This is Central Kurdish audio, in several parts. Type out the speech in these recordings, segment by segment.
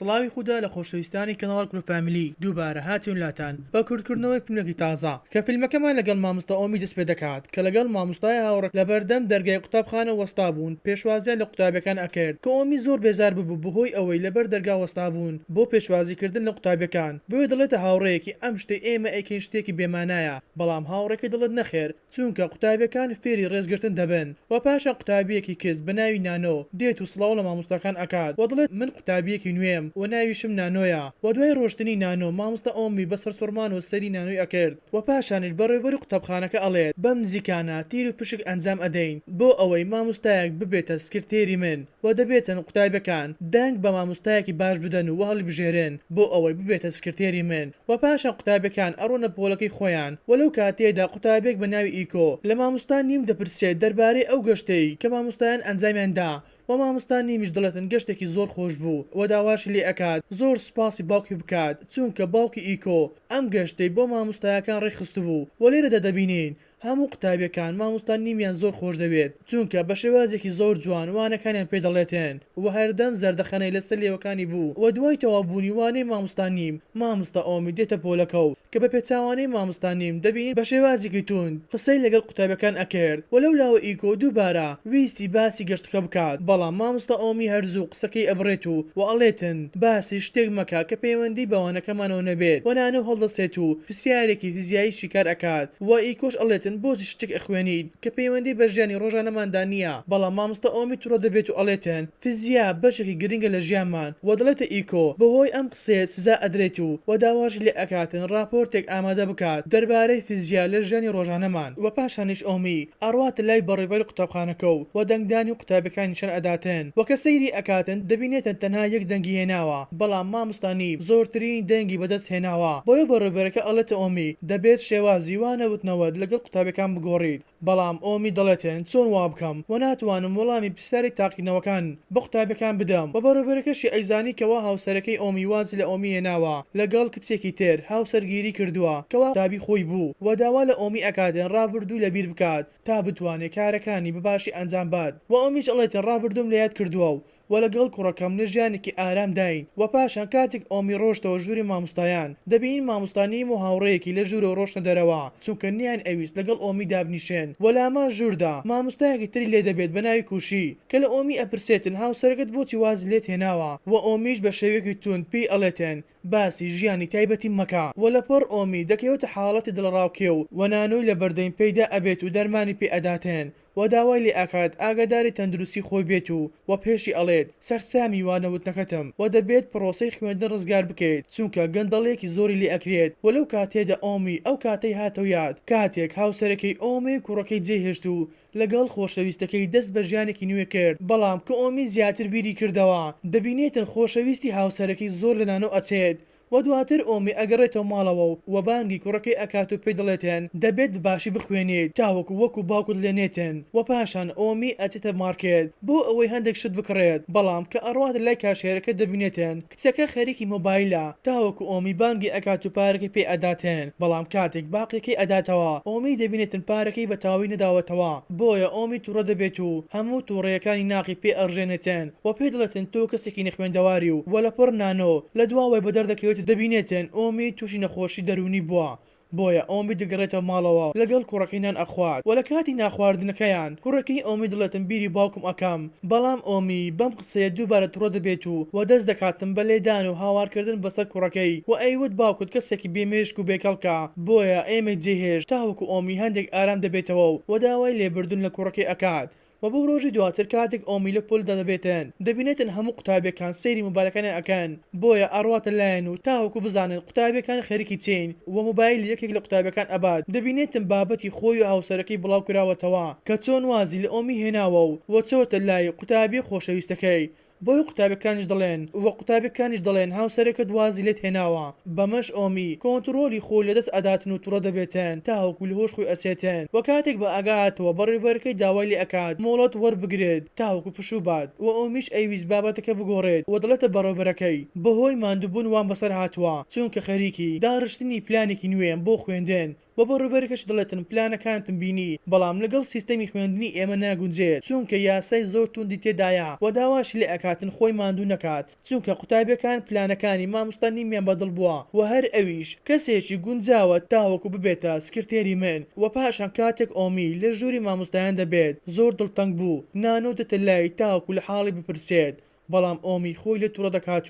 سڵاوی خوددا لە خۆشەویستانی کەناڵ کلو فامیلی دووبارە هاتیون لاتان بە کورتکردنەوەی فیلمێکی تازە کە فیلمەکەمان لەگەڵ مامۆستا ئۆمی دەست پێ دەکات کە لەگەڵ مامۆستای هاوڕێک لە بەردەم دەرگای قوتابخانە وەستا بوون پێشوازیان لە قوتابەکان ئەکرد کە ئۆمی زۆر بێزار ببوو بەهۆی ئەوەی لەبەر دەرگا وەستا بوون بۆ پێشوازیکردن لە قوتابەکان بۆیە دەڵێتە هاوڕەیەکی ئەم شتەی ئێمە ئەیکەین شتێکی بێمانایە بەڵام هاوڕێکی دڵت نەخێر چونکە قوتابەکان فێری ڕێزگرتن دەبن و پاشان قوتابیەکی کەس بە ناوی نانۆ دێت و سڵاو لە مامۆستاکان ئەکات و دڵێت من قوتابیەکی نوێم و ناویشم نانۆیە و دوای ڕۆشتنی نانۆ مامۆستا ئۆمی بەسەر سوڕمان و سەری نانۆی ئەکرد و پاشانش بەڕێوەبەری قوتابخانەکە ئەڵێت بەم نزیکانە تیر و پشک ئەنجام ئەدەین بۆ ئەوەی مامۆستایەک ببێتە سکرتێری من و دەبێتن قوتابەکان دەنگ بە مامۆستایەکی باش بدەن و هەڵبژێرن بۆ ئەوەی ببێتە سکرتێری من و پاشان قوتابەکان ئەڕۆنە پۆلەکەی خۆیان وەلەو کاتێدا قوتابێک بە ناوی ئیکۆ لە مامۆستا نیم دەپرسێت دەربارەی ئەو گەشتەی کە مامۆستایان ئەنجامیاندا و مامۆستا نیمیش دڵێتن گەشتێکی زۆر خۆش بوو و داواشی لێ ئەکات زۆر سپاسی باوکی بکات چونکە باوکی ئیکۆ ئەم گەشتەی بۆ مامۆستایەکان ڕێخست بوو و لێرەدا دەبینین هەموو قوتابیەکان مامۆستا نیمیان زۆر خۆش دەوێت چونکە بە شێوازێکی زۆر جوان وانەکانیان پێ دەڵێتێن و هەردەم زەردەخەنەی لەسەر لێوەکانی بوو و دوای تەوابوونی وانەی مامۆستا نیم مامۆستا ئۆمی دێتە پۆلەکە و کە بە پێچاوانەی مامۆستا نیم دەبینین بە شێوازێکی توند قسەی لەگەڵ قوتابەکان ئەکرد و لەولاوە ئیکۆ دووبارە ویستی باسی گەشتەکە بکات بەڵام مامۆستا ئۆمی هەرزوو قسەکەی ئەبڕێت و ئەڵێتن باسی شتێک مەکە کە پەیوەندی بەوانەکەمانەوە نەبێت و نانۆ هەڵدەستێت و پرسیارێکی فیزیایی شیکار ئەکات و ئیکۆش ئەڵێتن بۆچی شتێک ئەخوێنیت کە پەیوەندی بە ژیانی ڕۆژانەماندا نییە بەڵام مامۆستا ئۆمی تووڕە دەبێت و ئەڵێتن فیزیا بەشێکی گرنگە لە ژیانمان و دەڵێتە ئیکۆ بەهۆی ئەم قسەیە سزا ئەدرێت و داواژی لێ ئەکاتن راپۆرتێک ئامادە بکات دەربارەی فیزیا لە ژیانی ڕۆژانەمان و پاشانیش ئۆمی ئەڕواتە لای بەڕێوەبەری قوتابخانەکە و دەنگدانی قوتابەکانیشان ئەداتن و کە سەیری ئەکاتن دەبینێتن تەنها یەک دەنگی هێناوە بەڵام مامۆستا نیم زۆرترین دەنگی بەدەست هێناوە بۆیە بەڕێوەبەرەکە ئەڵێتە ئۆمی دەبێت شێوازی وانەوتنەوەت لەگەڵ قوتابەکان بگۆڕیت بەڵام ئۆمی دەڵێتن چۆن وا بکەم و ناتوانم وەڵامی پرسیاری تاقینەوەکان بە قوتابەکان بدەم و بەڕێوەبەرەکەشی ئەیزانی کەوا هاوسەرەکەی ئۆمی وازی لە ئۆمی هێناوە لەگەڵ کچێکی تر هاوسەرگیری کردووە کەوا تابی خۆی بوو و داوا لە ئۆمی ئەکاتن ڕابردوو لەبیر بکات تا بتوانێت کارەکانی بەباشی ئەنجام بات و ئۆمیش ئەڵێتن ڕابردوم لە یاد کردووە و لەگەڵ کوڕەکەم لە ژیانێکی ئارام داین و پاشان کاتێک ئۆمی ڕۆشتەوە ژووری مامۆستایان دەبین مامۆستانیم و هاوڕەیەکی لە ژوورە ڕۆشتە دەرەوە چونکە نیان ئەویست لەگەڵ ئۆمی دابنیشێن و لاما ژووردا مامۆستایەکی تری لێ دەبێت بە ناوی کوشی کە لە ئۆمی ئەپرسێتن هاوسەرەکەت بۆچی واز لێت هێناوە و ئۆمیش بە شێوەیەکی تون پێی ئەڵێتن باسی ژیانی تایبەتی مەکە و لەپەڕ ئۆمی دەکەوێتە حاڵەتی دڵڕاوکێ و نانۆی لە بەردەین پێیدا ئەبێت و دەرمانی پێ ئەداتێن و داوای لێ ئاکات ئاگاداری تەندروستی خۆی بێت و پێشی ئەڵێت سەرسامی وانەوتنەکەتم و دەبێت پرۆسەی خوێندن ڕزگار بکەیت چونکە گەندەڵەیەکی زۆری لێ ئەکرێت وەلەو کاتێدا ئۆمی ئەو کاتەی هاتەو یاد کاتێک هاوسەرەکەی ئۆمی کوڕەکەی جێهێشت و لەگەڵ خۆشەویستەکەی دەست بە ژیانێکی نوێ کرد بەڵام کە ئۆمی زیاتر بیری کردەوە دەبینێتن خۆشەویستی هاوسەرەکەی زۆر لە نانۆ ئەچێت و دواتر ئۆمی ئەگەڕێتەوە ماڵەوە و بانگی کوڕەکەی ئەکات و پێی دەڵێتێن دەبێت باشی بخوێنیت تاوەکو وەکو باوکت لێنێتن و پاشان ئۆمی ئەچێتە مارکێت بۆ ئەوەی هەندێک شت بکڕێت بەڵام کە ئەڕوات لای کاشێرەکە دەبینێتن کچەکە خەریکی مۆبایلە تاوەکو ئۆمی بانگی ئەکات و پارەکەی پێ ئەداتێن بەڵام کاتێک باقیەکەی ئەداتەوە ئۆمی دەبینێتن پارەکەی بە تاوی نەداوەتەوە بۆیە ئۆمی تووڕە دەبێت و هەموو تووڕەیەکانی ناقی پێ ئەڕژێنێتن و پێ دڵێتن تۆ کەسێکی نەخوێندەواری و لەپڕ نانۆ لە دواوەی بە دەردەکەوێت دەبینێتن ئۆمی تووشی نەخۆشی دەرونی بووە بۆیە ئۆمی دەگەڕێتەوە ماڵەوە لەگەڵ کوڕەکەی نان ئەخوات و لە کاتی ناخواردنەکەیان کوڕەکەی ئۆمی دڵێتن بیری باوکم ئەکەم بەڵام ئۆمی بەم قسەیە دووبارە تووڕە دەبێت و دەست دەکاتن بە لێدان و هاوارکردن بەسەر کوڕەکەی و ئەیوت باوکت کەسێکی بێمێشک و بێکەڵکە بۆیە ئێمە جێهێشت تاوەکو ئۆمی هەندێک ئارام دەبێتەوە و داوای لێبردون لە کوڕەکەی ئەکات و بۆ ڕۆژی دواتر کاتێک ئۆمی لە پۆلدا دەبێتن دەبینێتن هەموو قوتابەکان سەیری مۆبایلەکانیان ئەکەن بۆیە ئەڕواتە لایەن و تاوەکو بزانن قوتابەکان خەریکی چین و مۆبایل یەکێک لە قوتابەکان ئەبات دەبینێتن بابەتی خۆی و هاوسەرەکەی بڵاو کراوەتەوە کە چۆن وازی لە ئۆمی هێناوە و چۆتە لای قوتابی خۆشەویستەکەی بۆی قوتابەکانیش دەڵێن و قوتابەکانیش دەڵێن هاوسەرەکەت وازی لێت هێناوە بەمەش ئۆمی کۆنتڕۆلی خۆی لەدەست ئەداتن و تووڕە دەبێتن تاوەکو لە هۆش خۆی ئەچێتن و کاتێک بە ئاگاتەوە بەڕێوەبەرەکەی داوای لێ ئەکات مۆڵەت وەربگرێت تاوەکو پشوو بات و ئۆمیش ئەیویست بابەتەکە بگۆڕێت و دڵێتە بەڕێوەبەرەکەی بەهۆی ماندووبوون وان بەسەر هاتووە چونکە خەریکی داڕشتنی پلانێکی نوێم بۆ خوێندن و بە ڕوبەرەکەش دەڵێتن پلانەکانتم بینی بەڵام لەگەڵ سیستەمی خوێندنی ئێمە ناگونجێت چونکە یاسای زۆر توندی تێدایە و داواشی لێ ئەکاتن خۆی ماندوو نەکات چونکە قوتابیەکان پلانەکانی مامۆستا نیمیان بەدڵ بووە و هەر ئەویش کەسێکی گونجاوە تاوەکو ببێتە سکرتێری من و پاشان کاتێک ئۆمی لە ژووری مامۆستایان دەبێت زۆر دڵتەنگ بوو نانۆ دەتە لای تاوەکو لە حاڵی بپرسێت بەڵام ئۆمی خۆی لە تووڕە دەکات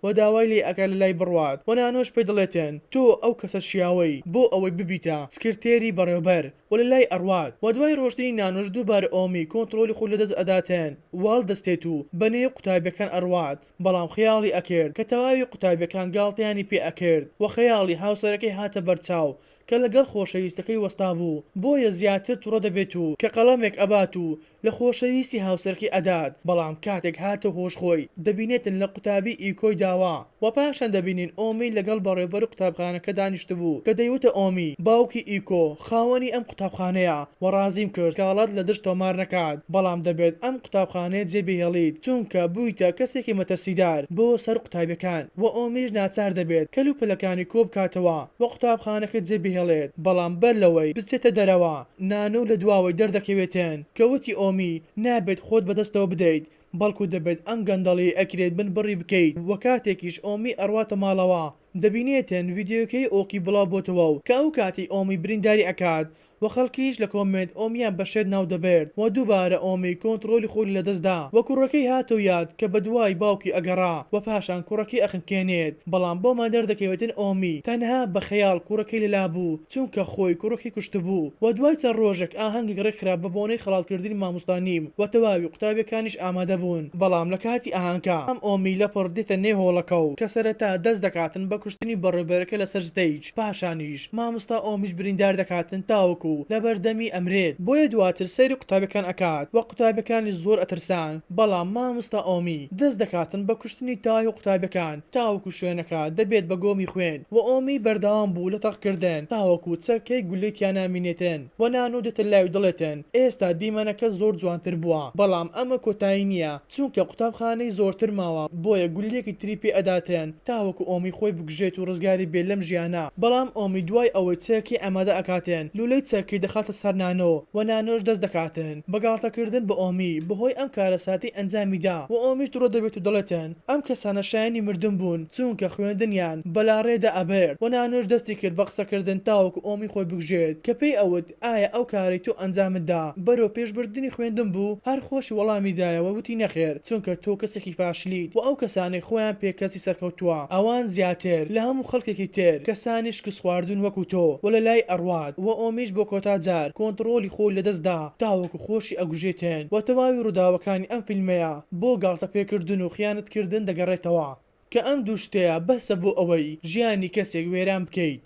و داوای لێ ئەکات لە لای بڕوات و نانۆش پێ دەڵێتێن تۆ ئەو کەسە شیاوەی بۆ ئەوەی ببیتە سکرتێری بەڕێوەبەر و لە لای ئەڕوات و دوای ڕۆشتنی نانۆش دووبارە ئۆمی کۆنتڕۆلی خۆی لەدەست ئەداتێن واڵ دەستێت و بەنێ قوتابیەکان ئەڕوات بەڵام خەیاڵی ئەکرد کە تەواوی قوتابیەکان گاڵتەیانی پێ ئەکرد و خەیاڵی هاوسەرەکەی هاتە بەرچاو کە لەگەڵ خۆشەویستەکەی وەستا بوو بۆیە زیاتر تووڕە دەبێت و کە قەڵەمێک ئەبات و لە خۆشەویستی هاوسەرکی ئەدات بەڵام کاتێک هاتە هۆشخۆی دەبینێتن لە قوتابی ئیکۆی داوا و پاشان دەبینین ئۆمی لەگەڵ بەڕێوەبەر قوتابخانەکە دانیشت بوو کە دەیوتە ئۆمی باوکی ئیکۆ خاوەنی ئەم قوتابخانەیە و ڕازیم کرد کاڵات لە دشت تۆمار نەکات بەڵام دەبێت ئەم قوتابخانەیە جێبهێڵیت چونکە بوویتە کەسێکی مەتەرسیدار بۆ سەر قوتابیەکان و ئۆمیش ناچار دەبێت کەلوپەلەکانی کۆ بکاتەوە و قوتابخانەکە جێبهێڵێت بەڵام بەر لەوەی بچێتە دەرەوە نانۆ لە دواوەی دەردەکەوێتێن کەوتی ئۆمی نابێت خۆت بەدەستەوە بدەیت بەڵکو دەبێت ئەم گەندەڵی ئەکرێت بن بڕی بکەیت و کاتێکیش ئۆمی ئەڕواتە ماڵەوە دەبینێتن ڤیدیۆکەی ئۆکی بڵاو بۆتەوە و کە ئەو کاتی ئۆمی برینداری ئەکات و خەڵکیش لە کۆمنت ئۆمیان بەشێت ناو دەبێت و دووبارە ئۆمی کۆنتڕۆلی خۆی لەدەستدا و کوڕەکەی هاتەوە یاد کە بە دوای باوکی ئەگەڕا و پاشان کوڕەکەی ئەخنکێنێت بەڵام بۆمان دەردەکەوێتن ئۆمی تەنها بە خەیاڵ کوڕەکەی لەلا بوو چونکە خۆی کوڕەکەی کوشت بوو و دوای چەند ڕۆژێک ئاهەنگی ڕێکخرا بە بۆنەی خەڵاتکردنی مامۆستا نیم و تەواوی قوتابیەکانیش ئامادە بوون بەڵام لە کاتی ئاهەنگکە ئەم ئۆمی لەپڕ دێتە نێو هۆڵەکە و کە سەرەتا دەست دەکاتن بە کوشتنی بەڕێوەبەرەکە لەسەر ستەیج پاشانیش مامۆستا ئۆمیش بریندار دەکاتن تاوەکو لە بەردەمی ئەمرێت بۆیە دواتر سەیری قوتابیەکان ئەکات و قوتابیەکانی زۆر ئەترسان بەڵام مامۆستا ئۆمی دەست دەکاتن بە کوشتنی تاوی قوتابیەکان تاوەکو شوێنەکە دەبێت بە گۆمی خوێن و ئۆمی بەردەوام بوو لە تەقکردن تاوەکو چەکەی گولەیتیان نامینێتن و نانۆ دێتە لای دڵێتن ئێستا دیمەنەکە زۆر جوانتر بووە بەڵام ئەمە کۆتایی نییە چونکە قوتابخانەی زۆرتر ماوە بۆیە گولێکی تری پێ ئەداتێن تاوەکو ئۆمی خۆی بگژێت و ڕزگاری بێ لەم ژیانە بەڵام ئۆمی دوای ئەوەی چەکی ئەمادە ئەکاتێن لولەی چەکی دەخاتە سەر نانۆ و نانۆش دەست دەکاتن بەگاڵتەکردن بە ئۆمی بەهۆی ئەم کارە ساتی ئەنجامیدا و ئۆمیش تووڕە دەبێت و دەڵێتن ئەم کەسانە شایانی مردن بوون چونکە خوێندنیان بەلاڕێدا ئەبێت و نانۆش دەستی کرد بە قسەکردن تاوەکو ئۆمی خۆی بگژێت کە پێی ئەوت ئایا ئەو کاری تۆ ئەنجامتدا بەرەو پێشبردننی خوێندن بوو هەر خۆشی وەڵامی دایەوە وتی نەخێر چونکە تۆ کەسێکی فاشلیت و ئەو کەسانی خۆیان پێکەسی سەرکەوتووە ئەوان زیاتر لە هەموو خەڵکێکی تر کەسانیش کەس خواردون وەکو تۆ و لە لای ئەڕوات و ئۆمیش بۆ کۆتا جار کۆنتڕۆلی خۆی لەدەستدا تاوەکو خۆشی ئەگوژێتێن و تەواوی ڕووداوەکانی ئەم فیلمەیە بۆ گاڵتە پێکردن و خیانەتکردن دەگەڕێتەوە کە ئەم دوو شتەیە بەسە بۆ ئەوەی ژیانی کەسێک وێران بکەیت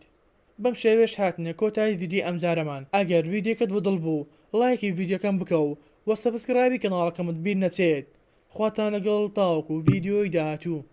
بەم شێوێش هاتنە کۆتایی ڤیدیۆ ئەمجارەمان ئەگەر ڤیدیۆکەت بەدڵ بوو لایکی ڤیدیۆکەم بکە و سەبسکرایبی کەناڵەکەمت بیر نەچێت خواتان لەگەڵ تاوەکو ڤیدیۆی داهاتوو.